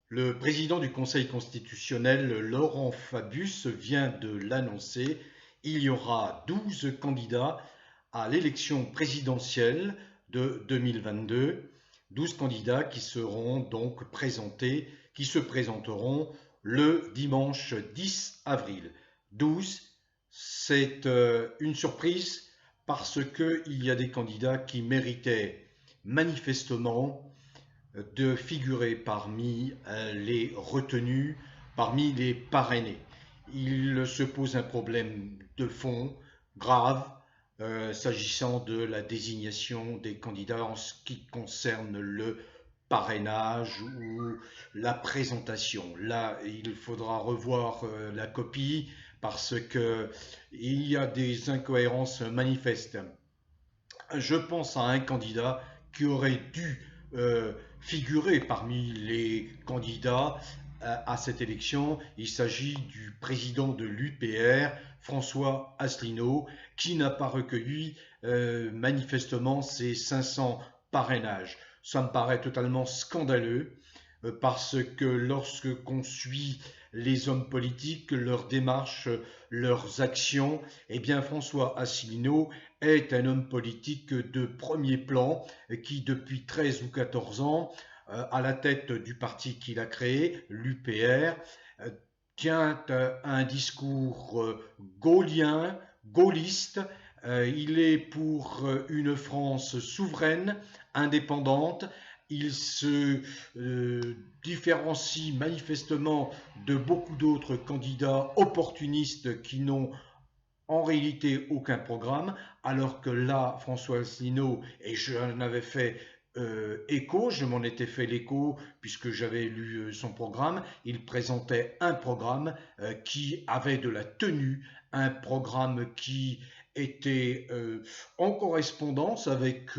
Le président du Conseil constitutionnel, Laurent Fabius, vient de l'annoncer. Il y aura 12 candidats à l'élection présidentielle de 2022. 12 candidats qui seront donc présentés, qui se présenteront le dimanche 10 avril. 12, c'est une surprise parce qu'il y a des candidats qui méritaient manifestement de figurer parmi les retenus, parmi les parrainés. Il se pose un problème de fond grave s'agissant de la désignation des candidats en ce qui concerne le parrainage ou la présentation. Là, il faudra revoir la copie parce que il y a des incohérences manifestes. Je pense à un candidat qui aurait dû figurer parmi les candidats à cette élection. Il s'agit du président de l'UPR, François Asselineau, qui n'a pas recueilli manifestement ses 500 parrainages. Ça me paraît totalement scandaleux parce que lorsque qu'on suit les hommes politiques, leurs démarches, leurs actions, eh bien François Asselineau est un homme politique de premier plan qui depuis 13 ou 14 ans, à la tête du parti qu'il a créé, l'UPR, tient un discours gaullien, gaulliste. Il est pour une France souveraine, indépendante. Il se différencie manifestement de beaucoup d'autres candidats opportunistes qui n'ont en réalité aucun programme, alors que là, François Asselineau, et j'en avais fait écho, je m'en étais fait l'écho puisque j'avais lu son programme, il présentait un programme qui avait de la tenue, un programme qui était en correspondance avec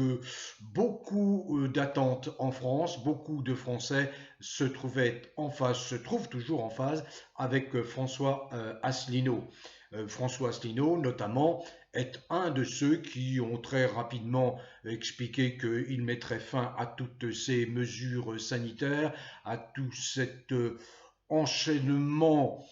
beaucoup d'attentes en France. Beaucoup de Français se trouvaient en phase, se trouvent toujours en phase avec François Asselineau. François Asselineau, notamment, est un de ceux qui ont très rapidement expliqué qu'il mettrait fin à toutes ces mesures sanitaires, à tout cet enchaînement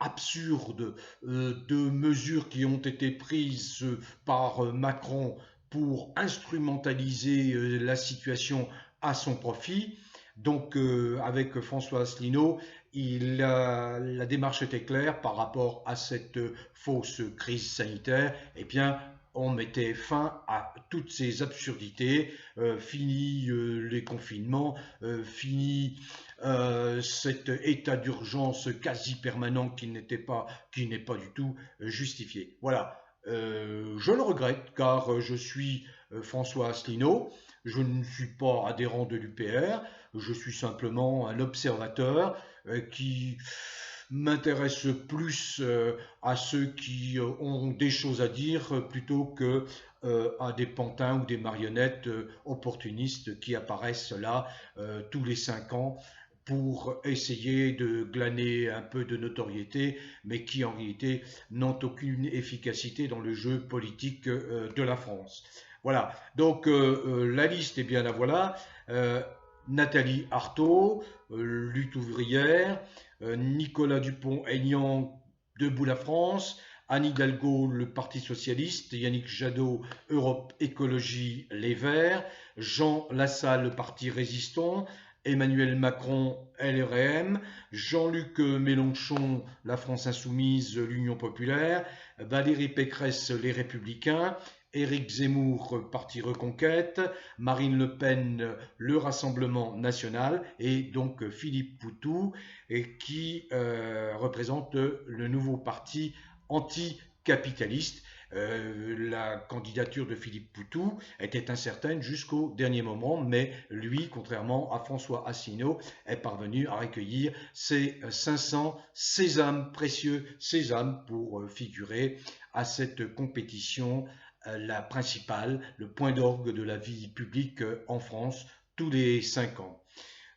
absurde de mesures qui ont été prises par Macron pour instrumentaliser la situation à son profit. Donc, avec François Asselineau, la démarche était claire par rapport à cette fausse crise sanitaire. Eh bien, on mettait fin à toutes ces absurdités, fini les confinements, fini cet état d'urgence quasi permanent qui n'est pas du tout justifié. Voilà. Je le regrette car je suis François Asselineau, je ne suis pas adhérent de l'UPR, je suis simplement un observateur qui m'intéresse plus à ceux qui ont des choses à dire plutôt que à des pantins ou des marionnettes opportunistes qui apparaissent là tous les 5 ans pour essayer de glaner un peu de notoriété, mais qui en réalité n'ont aucune efficacité dans le jeu politique de la France. Voilà, donc la liste, eh bien la voilà. Nathalie Arthaud, lutte ouvrière, Nicolas Dupont-Aignan, Debout la France, Anne Hidalgo, le Parti socialiste, Yannick Jadot, Europe Écologie Les Verts, Jean Lassalle, le Parti résistant, Emmanuel Macron, LREM, Jean-Luc Mélenchon, la France insoumise, l'Union populaire, Valérie Pécresse, les Républicains, Éric Zemmour, Parti Reconquête, Marine Le Pen, le Rassemblement national, et donc Philippe Poutou, qui représente le nouveau parti anticapitaliste. La candidature de Philippe Poutou était incertaine jusqu'au dernier moment, mais lui, contrairement à François Asselineau, est parvenu à recueillir ses 500 sésames, précieux sésames, pour figurer à cette compétition, la principale, le point d'orgue de la vie publique en France, tous les 5 ans.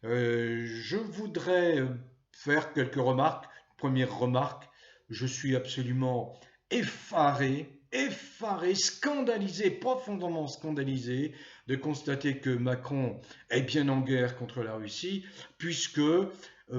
Je voudrais faire quelques remarques. Première remarque, je suis absolument effaré, effaré, scandalisé, profondément scandalisé de constater que Macron est bien en guerre contre la Russie, puisque,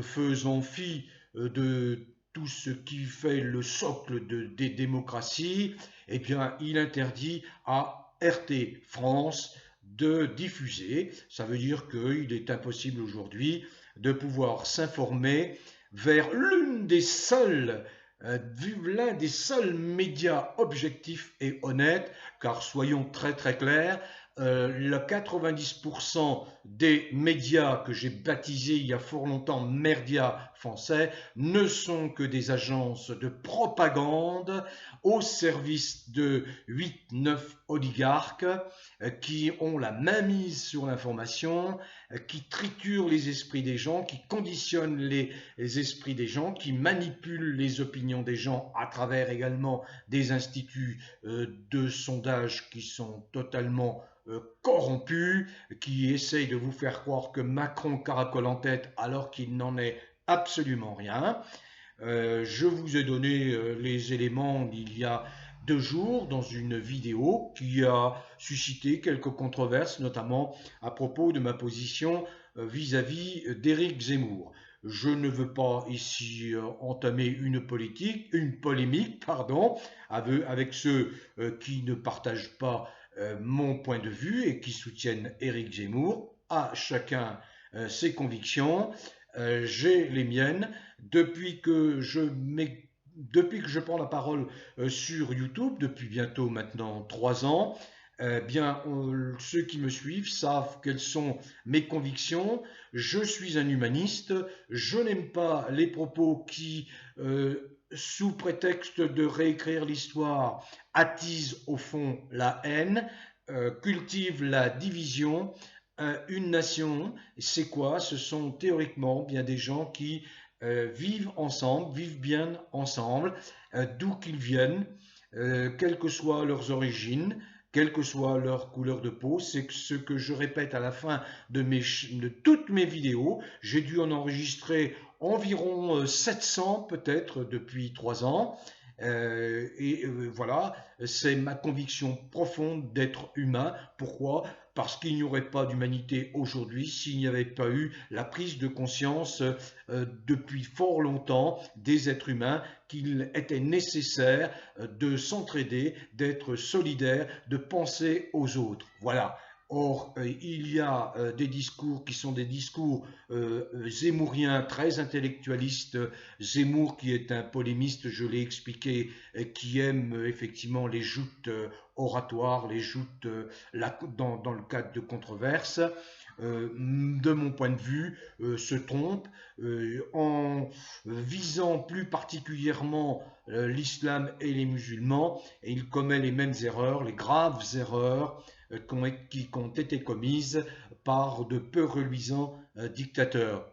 faisant fi de tout ce qui fait le socle des démocraties, eh bien, il interdit à RT France de diffuser. Ça veut dire qu'il est impossible aujourd'hui de pouvoir s'informer vers l'un des seuls médias objectifs et honnêtes, car soyons très très clairs, le 90% des médias que j'ai baptisés il y a fort longtemps merdias français ne sont que des agences de propagande au service de 8-9 oligarques qui ont la mainmise sur l'information, qui triturent les esprits des gens, qui conditionnent les esprits des gens, qui manipulent les opinions des gens à travers également des instituts de sondage qui sont totalement corrompus, qui essayent de vous faire croire que Macron caracole en tête alors qu'il n'en est absolument rien. Je vous ai donné les éléments il y a 2 jours dans une vidéo qui a suscité quelques controverses, notamment à propos de ma position vis-à-vis d'Éric Zemmour. Je ne veux pas ici entamer une polémique, avec ceux qui ne partagent pas mon point de vue et qui soutiennent Éric Zemmour. À chacun ses convictions. J'ai les miennes. Depuis que je prends la parole sur YouTube, depuis bientôt maintenant 3 ans, bien, ceux qui me suivent savent quelles sont mes convictions. Je suis un humaniste. Je n'aime pas les propos qui, sous prétexte de réécrire l'histoire, attisent au fond la haine, cultivent la division. Une nation, c'est quoi? Ce sont théoriquement bien des gens qui vivent ensemble, vivent bien ensemble, d'où qu'ils viennent, quelles que soient leurs origines, quelle que soit leur couleur de peau. C'est ce que je répète à la fin de toutes mes vidéos. J'ai dû en enregistrer environ 700 peut-être depuis 3 ans. Voilà, c'est ma conviction profonde d'être humain. Pourquoi? Parce qu'il n'y aurait pas d'humanité aujourd'hui s'il n'y avait pas eu la prise de conscience depuis fort longtemps des êtres humains qu'il était nécessaire de s'entraider, d'être solidaire, de penser aux autres. Voilà. Or, il y a des discours qui sont des discours zémouriens, très intellectualistes. Zemmour, qui est un polémiste, je l'ai expliqué, qui aime effectivement les joutes oratoires, les joutes dans le cadre de controverses, de mon point de vue, se trompe en visant plus particulièrement l'islam et les musulmans, et il commet les mêmes erreurs, les graves erreurs qui ont été commises par de peu reluisants dictateurs.